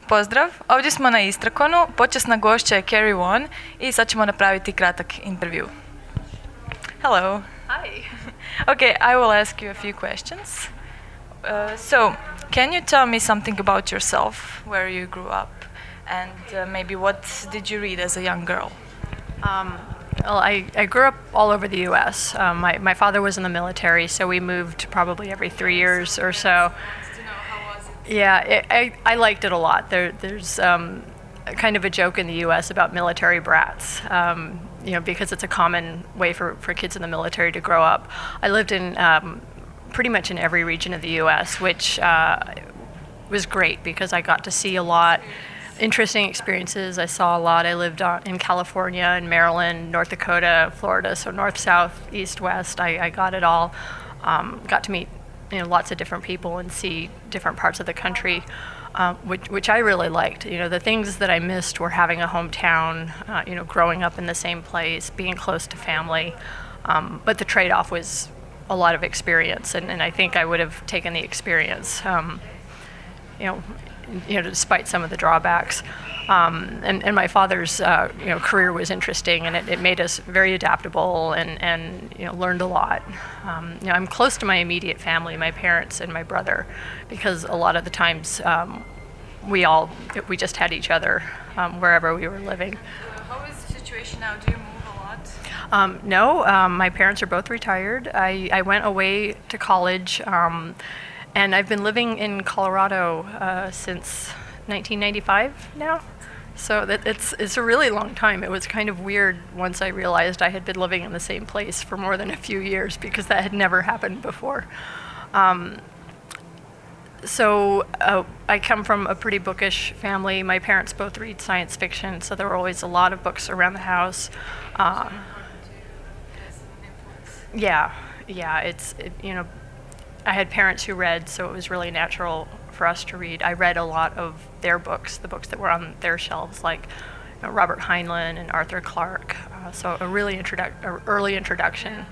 Pozdrav, ovdje smo na Istrakonu, počasna gošća je Carrie Vaughn I sad ćemo napraviti kratak intervju. Hello. Hi. Okay, I will ask you a few questions. So, can you tell me something about yourself, where you grew up, and maybe what did you read as a young girl? Well, I grew up all over the U.S. My father was in the military, so we moved probably every 3 years or so. Yeah, I liked it a lot. There's kind of a joke in the U.S. about military brats, because it's a common way for kids in the military to grow up. I lived in pretty much in every region of the U.S., which was great because I got to see a lot. Interesting experiences. I saw a lot. I lived in California, in Maryland, North Dakota, Florida, so north, south, east, west. I got it all. Got to meet lots of different people and see different parts of the country, which I really liked. The things that I missed were having a hometown, growing up in the same place, being close to family. But the trade-off was a lot of experience, and I think I would have taken the experience, despite some of the drawbacks. And my father's career was interesting, and it made us very adaptable and learned a lot. I'm close to my immediate family, my parents and my brother, because a lot of the times we just had each other wherever we were living. How is the situation now? Do you move a lot? No, my parents are both retired. I went away to college, and I've been living in Colorado since 1995 now. So it's a really long time. It was kind of weird once I realized I had been living in the same place for more than a few years, because that had never happened before. I come from a pretty bookish family. My parents both read science fiction, so there were always a lot of books around the house. Yeah. I had parents who read, so it was really natural for us to read. I read a lot of their books, the books that were on their shelves, like Robert Heinlein and Arthur Clarke. So a really early introduction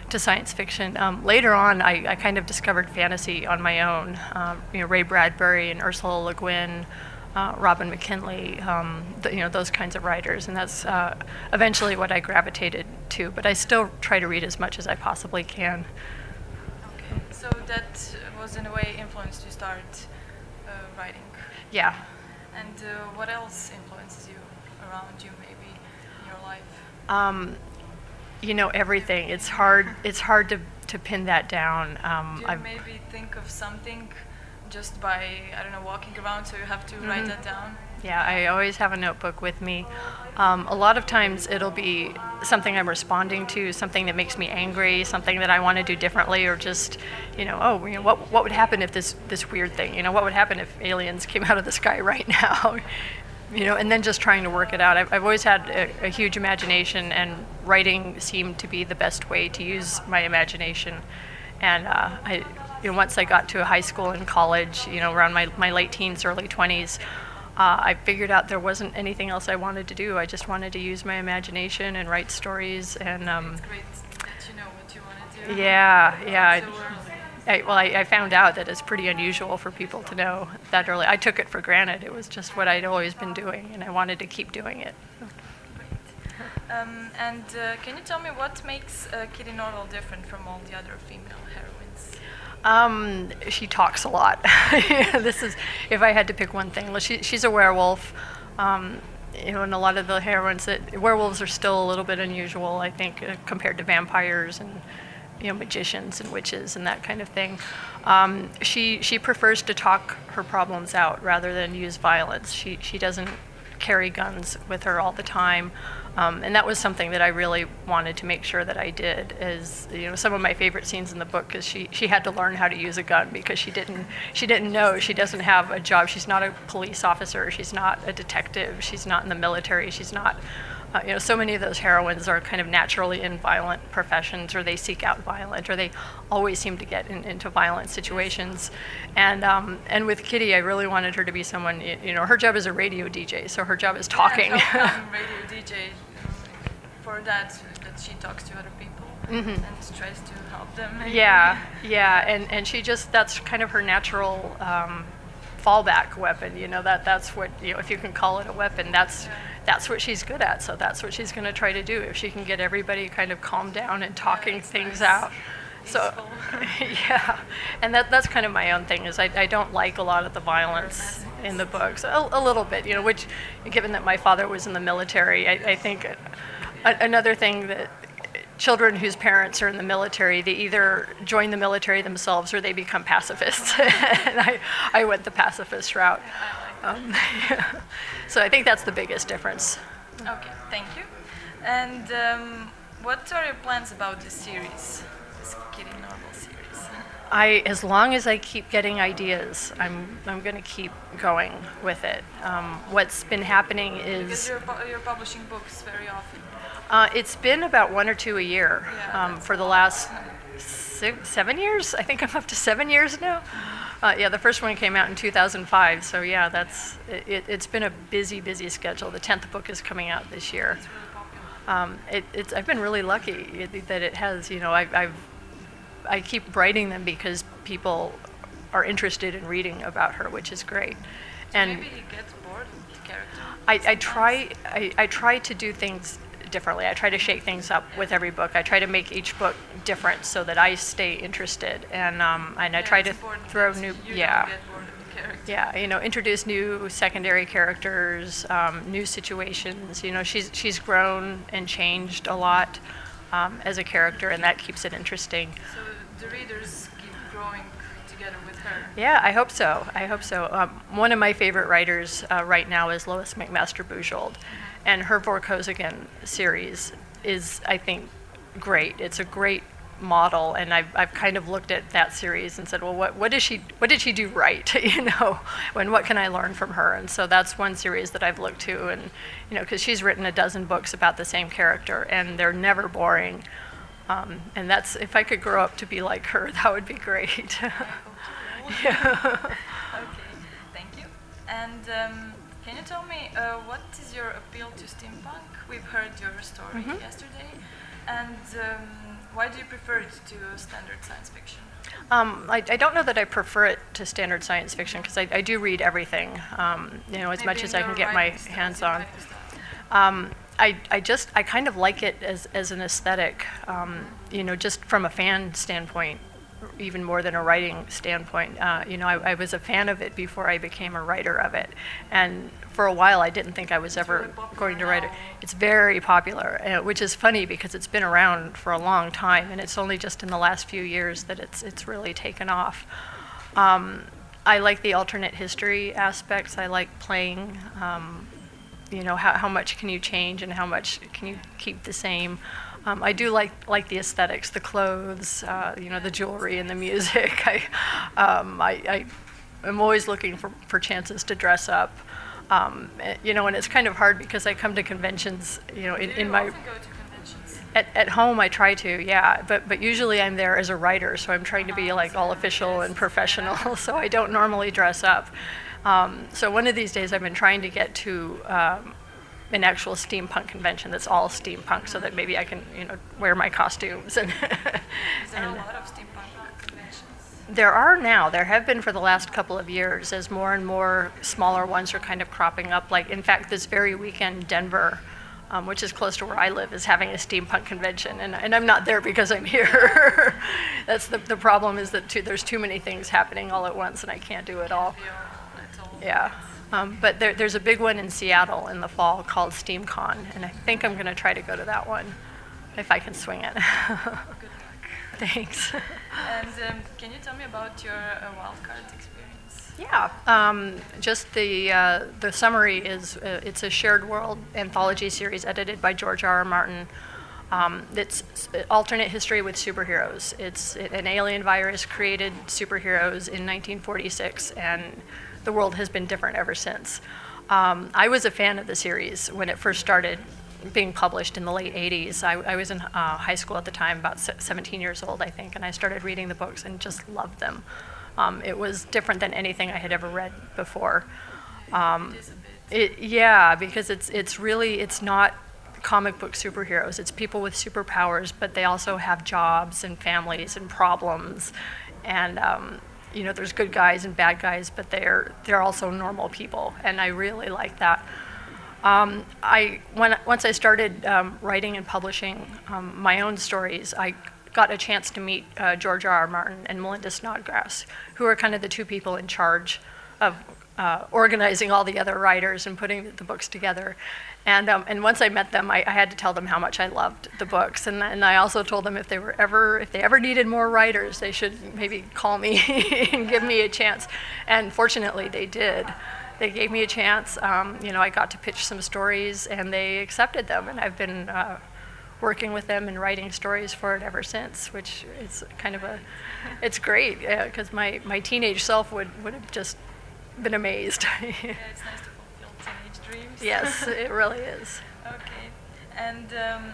to science fiction. Later on, I kind of discovered fantasy on my own. Ray Bradbury and Ursula Le Guin, Robin McKinley, those kinds of writers, and that's eventually what I gravitated to. But I still try to read as much as I possibly can. So that was in a way influenced you start writing? Yeah. And what else influences you around you, maybe, in your life? Everything. It's hard to pin that down. Do you maybe think of something just by, I don't know, walking around, so you have to write that down? Yeah, I always have a notebook with me. A lot of times it'll be something I'm responding to, something that makes me angry, something that I want to do differently, or just, what would happen if this weird thing, what would happen if aliens came out of the sky right now? And then just trying to work it out. I've always had a huge imagination, and writing seemed to be the best way to use my imagination. And once I got to high school and college, around my late teens, early 20s, I figured out there wasn't anything else I wanted to do. I just wanted to use my imagination and write stories. And it's great that you know what you want to do. Yeah. I found out that it's pretty unusual for people to know that early. I took it for granted. It was just what I'd always been doing, and I wanted to keep doing it. And can you tell me what makes Kitty Norval different from all the other female heroines? She talks a lot. This is, if I had to pick one thing. Well, she's a werewolf, and a lot of the heroines, werewolves are still a little bit unusual, I think, compared to vampires and magicians and witches and that kind of thing. She prefers to talk her problems out rather than use violence. She doesn't carry guns with her all the time. And that was something that I really wanted to make sure that I did. Is some of my favorite scenes in the book is she had to learn how to use a gun because she didn't know. She doesn't have a job. She's not a police officer. She's not a detective. She's not in the military. She's not. So many of those heroines are kind of naturally in violent professions, or they seek out violence, or they always seem to get into violent situations. And with Kitty, I really wanted her to be someone. Her job is a radio DJ, so her job is talking. Yeah, radio DJ. For that she talks to other people and tries to help them. Yeah, and that's kind of her natural fallback weapon. You know, that's what, you know, if you can call it a weapon, that's what she's good at. So that's what she's going to try to do, if she can get everybody kind of calmed down and talking things out. So, yeah, and that's kind of my own thing, is I don't like a lot of the violence in the books, a little bit, you know, which, given that my father was in the military, I think another thing that children whose parents are in the military, they either join the military themselves or they become pacifists, and I went the pacifist route. So I think that's the biggest difference. Okay, thank you. And what are your plans about this series? Kitty novel series. As long as I keep getting ideas, I'm going to keep going with it. What's been happening is, because you're publishing books very often. It's been about 1 or 2 a year for the last 7 years. I think I'm up to 7 years now. Yeah, the first one came out in 2005. So yeah, it's been a busy schedule. The 10th book is coming out this year. I've been really lucky that it has. You know, I keep writing them because people are interested in reading about her, which is great. So and maybe he gets bored with the character. I try to do things differently. I try to shake things up with every book. I try to make each book different so that I stay interested, and I try to throw new Yeah, you know, introduce new secondary characters, new situations. You know, she's grown and changed a lot as a character, and that keeps it interesting. So the readers keep growing together with her. Yeah, I hope so. I hope so. One of my favorite writers right now is Lois McMaster-Bujold, and her Vorkosigan series is, I think, great. It's a great model, and I've kind of looked at that series and said, well, what did she do right? You know, and what can I learn from her? And so that's one series that I've looked to, and you know, because she's written a dozen books about the same character, and they're never boring. And that's, if I could grow up to be like her, that would be great. Yeah. Okay, thank you. And can you tell me what is your appeal to steampunk? We've heard your story yesterday, and why do you prefer it to standard science fiction? I don't know that I prefer it to standard science fiction, because I do read everything, you know, as much as I can get my hands on. I kind of like it as an aesthetic, you know, just from a fan standpoint, even more than a writing standpoint. You know, I was a fan of it before I became a writer of it, and for a while I didn't think I was ever going to write it. It's very popular, which is funny because it's been around for a long time, and it's only just in the last few years that it's really taken off. I like the alternate history aspects. I like playing. You know, how much can you change and how much can you keep the same? I do like the aesthetics, the clothes, you know, the jewelry and the music. I'm always looking for chances to dress up. You know, and it's kind of hard because I come to conventions, you know, in my... Do you go to conventions? At home I try to, yeah, but usually I'm there as a writer, so I'm trying to be like all official and professional, so I don't normally dress up. So one of these days I've been trying to get to an actual steampunk convention that's all steampunk, so that maybe I can, you know, wear my costumes. And Is there a lot of steampunk conventions? There are now. There have been for the last couple of years, as more and more smaller ones are kind of cropping up. Like, in fact, this very weekend, Denver, which is close to where I live, is having a steampunk convention, and I'm not there because I'm here. That's the problem, is that there's too many things happening all at once, and I can't do it all. Yeah. But there's a big one in Seattle in the fall called Istrakon, and I think I'm going to try to go to that one, if I can swing it. Good luck. Thanks. And can you tell me about your wildcard experience? Yeah. Just the summary is, it's a shared world anthology series edited by George R.R. Martin. It's alternate history with superheroes. It's an alien virus created superheroes in 1946, and the world has been different ever since. I was a fan of the series when it first started being published in the late 80s. I was in high school at the time, about 17 years old, I think, and I started reading the books and just loved them. It was different than anything I had ever read before. Yeah, because it's not comic book superheroes. It's people with superpowers, but they also have jobs and families and problems, and you know, there's good guys and bad guys, but they're also normal people, and I really like that. Once I started writing and publishing my own stories, I got a chance to meet George R.R. Martin and Melinda Snodgrass, who are kind of the two people in charge of organizing all the other writers and putting the books together. And once I met them, I had to tell them how much I loved the books, and I also told them if they ever needed more writers, they should maybe call me and give me a chance. And fortunately, they did. They gave me a chance. You know, I got to pitch some stories, and they accepted them, and I've been working with them and writing stories for it ever since, which is kind of it's great, because my teenage self would have just been amazed. Yeah, it's nice to fulfill teenage dreams. Yes, it really is. Okay, and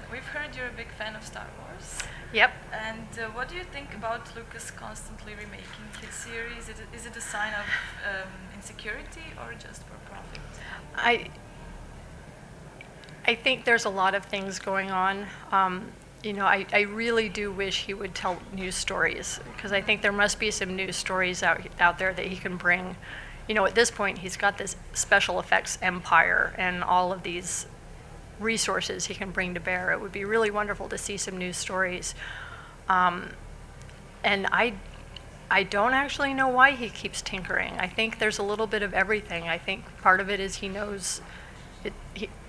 we've heard you're a big fan of Star Wars. Yep. And what do you think about Lucas constantly remaking his series? Is it a sign of insecurity or just for profit? I think there's a lot of things going on. You know, I really do wish he would tell new stories, because I think there must be some new stories out there that he can bring. You know, at this point, he's got this special effects empire and all of these resources he can bring to bear. It would be really wonderful to see some new stories. And I don't actually know why he keeps tinkering. I think there's a little bit of everything. I think part of it is he knows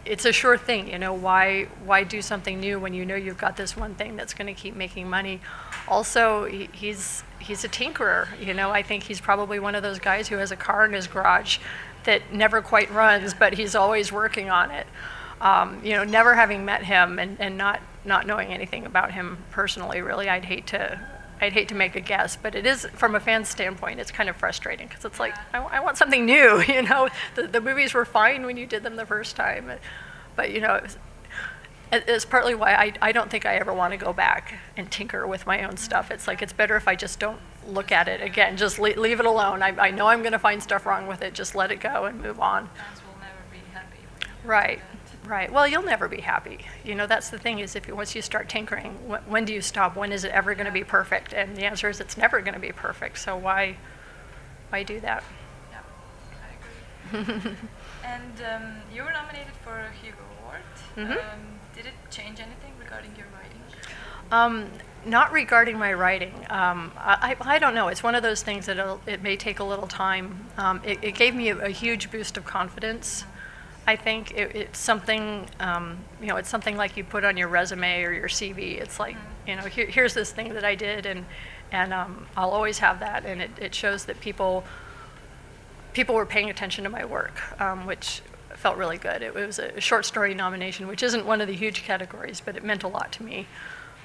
it's a sure thing, you know, why do something new when you know you've got this one thing that's going to keep making money. Also, he's a tinkerer, you know. I think he's probably one of those guys who has a car in his garage that never quite runs, but he's always working on it. You know, never having met him and not knowing anything about him personally, really, I'd hate to make a guess, but it is, from a fan's standpoint, it's kind of frustrating, because it's like, I want something new, you know. The movies were fine when you did them the first time, but you know, it's partly why I don't think I ever want to go back and tinker with my own stuff. It's like, it's better if I just don't look at it again, just leave it alone. I know I'm going to find stuff wrong with it, just let it go and move on. Fans will never be happy. Right. Right. Well, you'll never be happy. You know, that's the thing, is once you start tinkering, when do you stop? When is it ever going to be perfect? And the answer is, it's never going to be perfect. So why do that? Yeah, I agree. And you were nominated for a Hugo Award. Mm-hmm. Did it change anything regarding your writing? Not regarding my writing. I don't know. It's one of those things that it may take a little time. It gave me a huge boost of confidence. I think it's something, you know, it's something like you put on your resume or your CV. It's like, you know, here's this thing that I did, and I'll always have that, and it shows that people were paying attention to my work, which felt really good. It was a short story nomination, which isn't one of the huge categories, but it meant a lot to me.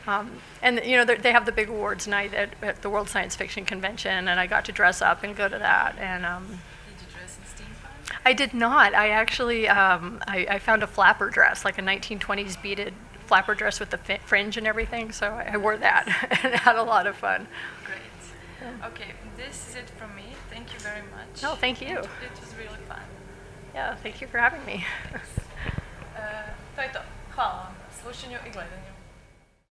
And you know, they have the big awards night at the World Science Fiction Convention, and I got to dress up and go to that. And did you dress in steampunk? I did not. I actually I found a flapper dress, like a 1920s beaded flapper dress with the fringe and everything. So I wore that and had a lot of fun. Great. Yeah. Okay, this is it from me. Thank you very much. No, thank you. It was really fun. Yeah, thank you for having me. To je to. Hvala vam na slušanju i gledanju.